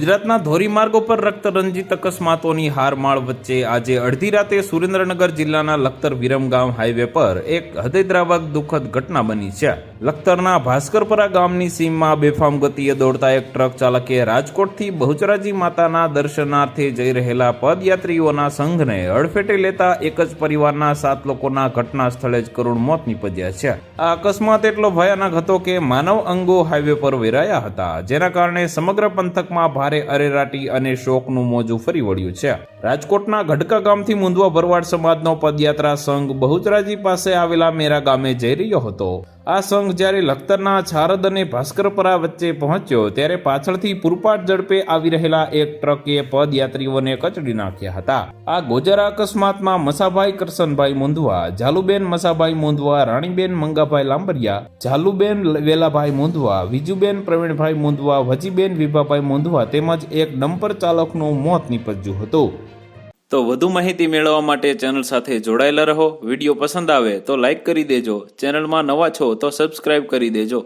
ગુજરાતના ધોરીમાર્ગો પર રક્તરંજિત અકસ્માતોની હારમાળ વચ્ચે આજે અડધી રાતે સુરેન્દ્રનગર જિલ્લાના લખતર વિરમગામ હાઈવે પર એક હૃદયદ્રાવક દુઃખદ ઘટના બની છે। લખતરના ભાસ્કરપરા ગામની સીમમાં બેફામ ગતિએ દોડતા એક ટ્રક ચાલકે રાજકોટથી બહુચરાજી માતાના દર્શનાર્થે જઈ રહેલા પદયાત્રીઓના સંઘને અડફેટે લેતા એક જ પરિવારના 7 લોકોના ઘટના સ્થળે જ કરુણ મોત નીપજ્યા છે। આ અકસ્માત એટલો ભયાનક હતો કે માનવ અંગો હાઈવે પર વેરાયા હતા, જેના કારણે સમગ્ર પંથકમાં ભારે અરેરાટી અને શોકનું મોજું ફરી વળ્યું છે। રાજકોટના ગઢકા ગામથી મુંદવા ભરવાડ સમાજનો પદયાત્રા સંઘ બહુચરાજી પાસે આવેલા મેરા ગામે જઈ રહ્યો હતો। આ સંઘ જ્યારે લખતરના છારદ અને ભાસ્કરપરા વચ્ચે પહોંચ્યો ત્યારે પાછળથી પૂરપાટ ઝડપે આવી રહેલા એક ટ્રકે પદયાત્રીઓને કચડી નાખ્યા હતા। આ ગોજરા અકસ્માતમાં મસાભાઈ કરશનભાઈ મુંદવા, ઝાલુબેન મસાભાઈ મુંદવા, રાણીબેન મંગાભાઈ લાંબરિયા, ઝાલુબેન વેલાભાઈ મુંદવા, વિજુબેન પ્રવીણભાઈ મુંદવા, વજીબેન વિભાભાઈ મુંદવા તેમજ એક ડમ્પર ચાલકનું મોત નીપજ્યું હતું। તો વધુ માહિતી મેળવવા માટે ચેનલ સાથે જોડાયેલા રહો। વિડીયો પસંદ આવે તો લાઈક કરી દેજો, ચેનલમાં નવા છો તો સબસ્ક્રાઇબ કરી દેજો।